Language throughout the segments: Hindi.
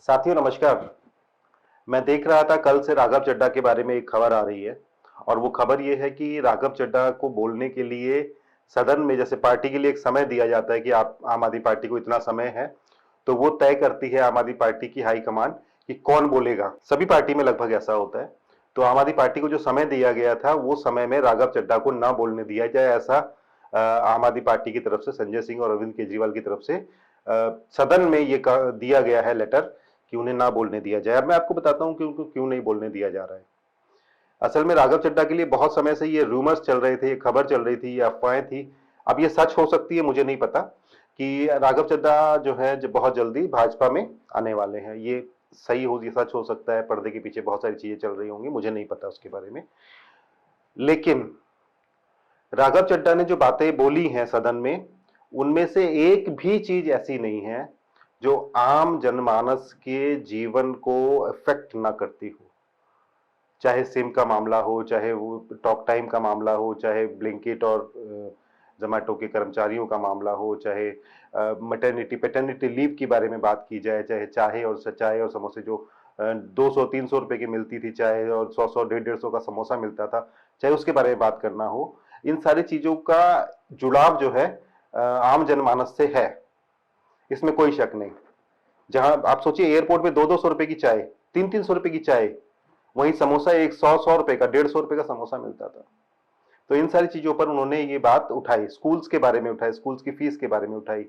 साथियों नमस्कार। मैं देख रहा था कल से राघव चड्ढा के बारे में एक खबर आ रही है और वो खबर ये है कि राघव चड्ढा को बोलने के लिए सदन में जैसे पार्टी के लिए एक समय दिया जाता है कि आप आम आदमी पार्टी को इतना समय है, तो वो तय करती है आम आदमी पार्टी की हाईकमान कि कौन बोलेगा। सभी पार्टी में लगभग ऐसा होता है। तो आम आदमी पार्टी को जो समय दिया गया था वो समय में राघव चड्ढा को ना बोलने दिया जाए, ऐसा आम आदमी पार्टी की तरफ से संजय सिंह और अरविंद केजरीवाल की तरफ से सदन में ये दिया गया है लेटर कि उन्हें ना बोलने दिया जाए। अब मैं आपको बताता हूं कि उनको क्यों नहीं बोलने दिया जा रहा है। असल में राघव चड्ढा के लिए बहुत समय से ये रूमर्स चल रहे थे, ये खबर चल रही थी, ये अफवाहें थी। अब ये सच हो सकती है, मुझे नहीं पता कि राघव चड्ढा जो है जो बहुत जल्दी भाजपा में आने वाले हैं। ये सही हो, ये सच हो सकता है, पर्दे के पीछे बहुत सारी चीजें चल रही होंगी, मुझे नहीं पता उसके बारे में। लेकिन राघव चड्ढा ने जो बातें बोली हैं सदन में, उनमें से एक भी चीज ऐसी नहीं है जो आम जनमानस के जीवन को इफेक्ट ना करती हो। चाहे सिम का मामला हो, चाहे वो टॉक टाइम का मामला हो, चाहे ब्लिंकिट और जोमेटो के कर्मचारियों का मामला हो, चाहे मैटरनिटी पैटर्निटी लीव के बारे में बात की जाए, चाहे चाय और समोसे जो 200-300 रुपए की मिलती थी चाय, और 100-100 150-150 का समोसा मिलता था, चाहे उसके बारे में बात करना हो। इन सारी चीजों का जुड़ाव जो है आम जनमानस से है, इसमें कोई शक नहीं। जहां आप सोचिए एयरपोर्ट में 200-200 रुपए की चाय, 300-300 रुपए की चाय, वहीं समोसा एक 100-100 रुपए का, 150 रुपए का समोसा मिलता था। तो इन सारी चीजों पर उन्होंने ये बात उठाई, स्कूल्स के बारे में उठाई, स्कूल्स की फीस के बारे में उठाई।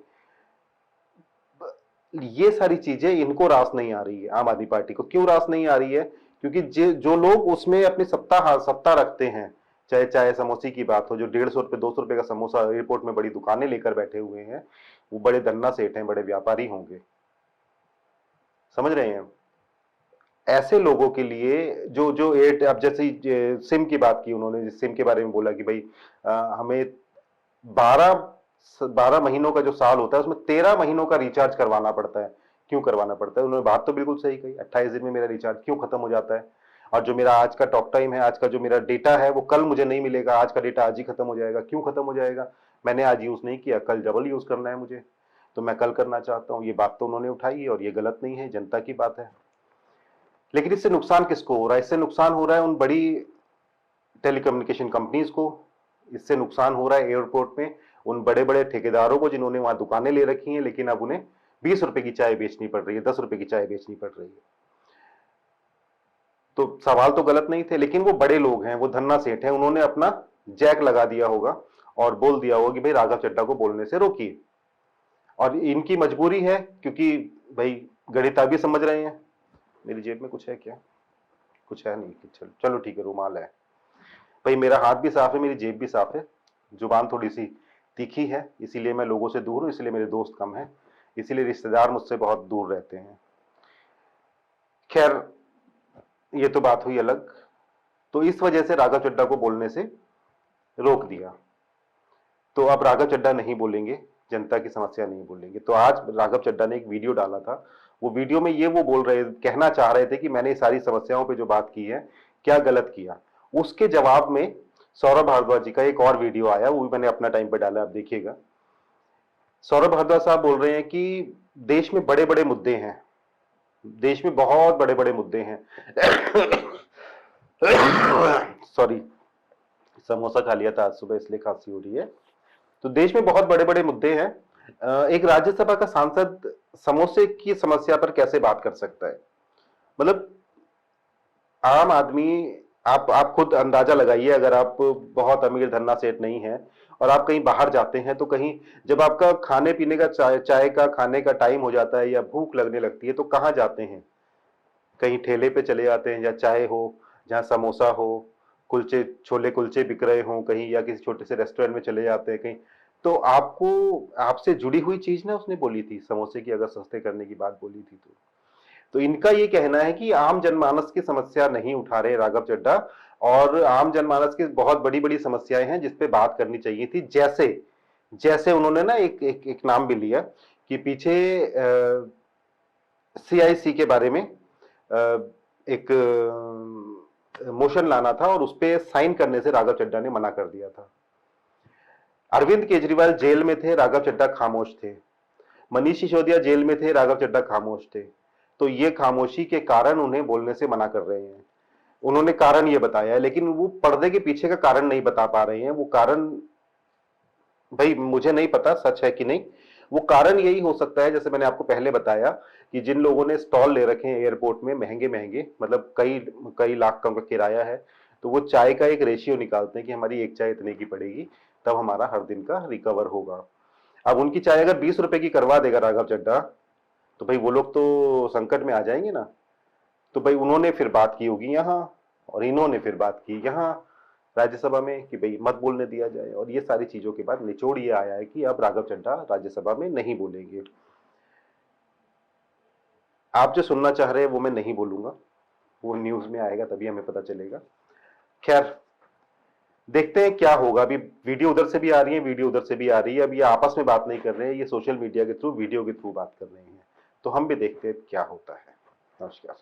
ये सारी चीजें इनको रास नहीं आ रही है। आम आदमी पार्टी को क्यों रास नहीं आ रही है? क्योंकि जो लोग उसमें अपनी सत्ता रखते हैं, चाहे चाहे समोसे की बात हो, जो 150 रुपए 200 रुपए का समोसा एयरपोर्ट में बड़ी दुकानें लेकर बैठे हुए हैं, वो बड़े धन्ना सेठ हैं, बड़े व्यापारी होंगे। समझ रहे हैं? ऐसे लोगों के लिए जो जो एट अब जैसे सिम की बात की उन्होंने, सिम के बारे में बोला कि भाई हमें 12 महीनों का जो साल होता है उसमें 13 महीनों का रिचार्ज करवाना पड़ता है। क्यों करवाना पड़ता है? उन्होंने बात तो बिल्कुल सही कही, 28 दिन में मेरा रिचार्ज क्यों खत्म हो जाता है? और जो मेरा आज का टॉक टाइम है, आज का जो मेरा डेटा है, वो कल मुझे नहीं मिलेगा, आज का डेटा आज ही खत्म हो जाएगा। क्यों खत्म हो जाएगा? मैंने आज यूज नहीं किया, कल डबल यूज करना है मुझे, तो मैं कल करना चाहता हूं। ये बात तो उन्होंने उठाई और ये गलत नहीं है, जनता की बात है। लेकिन इससे नुकसान किसको हो रहा है? इससे नुकसान हो रहा है उन बड़ी टेलीकम्युनिकेशन कंपनीज को, इससे नुकसान हो रहा है एयरपोर्ट में उन बड़े बड़े ठेकेदारों को जिन्होंने वहां दुकानें ले रखी हैं, लेकिन अब उन्हें 20 रुपए की चाय बेचनी पड़ रही है, 10 रुपए की चाय बेचनी पड़ रही है। तो सवाल तो गलत नहीं थे, लेकिन वो बड़े लोग हैं, वो धन्ना सेठ हैं, उन्होंने अपना जैक लगा दिया होगा और बोल दिया होगा कि भाई राघव चड्ढा को बोलने से रोकिए। और इनकी मजबूरी है, क्योंकि भाई गणित भी समझ रहे हैं। मेरी जेब में कुछ है क्या? कुछ है नहीं, चलो चलो ठीक है, रुमाल है। भाई मेरा हाथ भी साफ है, मेरी जेब भी साफ है, जुबान थोड़ी सी तीखी है, इसीलिए मैं लोगों से दूर हूं, इसीलिए मेरे दोस्त कम हैं, इसीलिए रिश्तेदार मुझसे बहुत दूर रहते हैं। खैर, ये तो बात हुई अलग। तो इस वजह से राघव चड्ढा को बोलने से रोक दिया। तो अब राघव चड्ढा नहीं बोलेंगे, जनता की समस्या नहीं बोलेंगे। तो आज राघव चड्ढा ने एक वीडियो डाला था। वो वीडियो में ये वो बोल रहे, कहना चाह रहे थे कि मैंने सारी समस्याओं पे जो बात की है, क्या गलत किया। उसके जवाब में सौरभ भारद्वाज जी का एक और वीडियो आया, वो भी मैंने अपना टाइम पे डाला, आप देखिएगा। सौरभ भारद्वाज साहब बोल रहे हैं कि देश में बड़े बड़े मुद्दे हैं, देश में बहुत बड़े बड़े मुद्दे हैं। सॉरी, समोसा खा लिया था आज सुबह, इसलिए खांसी हो रही है। तो देश में बहुत बड़े बड़े मुद्दे हैं, एक राज्यसभा का सांसद समोसे की समस्या पर कैसे बात कर सकता है? मतलब आम आदमी, आप खुद अंदाजा लगाइए, अगर आप बहुत अमीर धन्ना सेठ नहीं है और आप कहीं बाहर जाते हैं, तो कहीं जब आपका खाने पीने का चाय का खाने का टाइम हो जाता है या भूख लगने लगती है, तो कहाँ जाते हैं? कहीं ठेले पे चले जाते हैं, या चाय हो, जहाँ समोसा हो, कुलचे छोले कुलचे बिक रहे हों कहीं, या किसी छोटे से रेस्टोरेंट में चले जाते हैं कहीं। तो आपको, आपसे जुड़ी हुई चीज ना उसने बोली थी, समोसे की अगर सस्ते करने की बात बोली थी तो इनका ये कहना है कि आम जनमानस की समस्या नहीं उठा रहे राघव चड्ढा, और आम जनमानस की बहुत बड़ी बड़ी समस्याएं हैं जिस पे बात करनी चाहिए थी। जैसे जैसे उन्होंने ना एक नाम भी लिया कि पीछे सीआईसी के बारे में एक मोशन लाना था और उस पर साइन करने से राघव चड्ढा ने मना कर दिया था। अरविंद केजरीवाल जेल में थे, राघव चड्ढा खामोश थे। मनीष सिसोदिया जेल में थे, राघव चड्ढा खामोश थे। तो ये खामोशी के कारण उन्हें बोलने से मना कर रहे हैं। उन्होंने कारण ये बताया है, लेकिन वो पर्दे के पीछे का कारण नहीं बता पा रहे हैं। वो कारण भाई मुझे नहीं पता सच है कि नहीं। वो कारण यही हो सकता है, जैसे मैंने आपको पहले बताया, कि जिन लोगों ने स्टॉल ले रखे हैं एयरपोर्ट में महंगे महंगे, मतलब कई कई लाख का किराया है, तो वो चाय का एक रेशियो निकालते हैं कि हमारी एक चाय इतने की पड़ेगी, तब हमारा हर दिन का रिकवर होगा। अब उनकी चाय अगर 20 रुपए की करवा देगा राघव चड्ढा, तो भाई वो लोग तो संकट में आ जाएंगे ना। तो भाई उन्होंने फिर बात की होगी यहाँ, और इन्होंने फिर बात की यहाँ राज्यसभा में कि भाई मत बोलने दिया जाए, और ये सारी चीजों के बाद निचोड़ ये आया है कि अब राघव चड्ढा राज्यसभा में नहीं बोलेंगे। आप जो सुनना चाह रहे हैं वो मैं नहीं बोलूंगा, वो न्यूज में आएगा तभी हमें पता चलेगा। खैर, देखते हैं क्या होगा। अभी वीडियो उधर से भी आ रही है, वीडियो उधर से भी आ रही है। अब ये आपस में बात नहीं कर रहे हैं, ये सोशल मीडिया के थ्रू, वीडियो के थ्रू बात कर रहे हैं। तो हम भी देखते हैं क्या होता है। नमस्कार।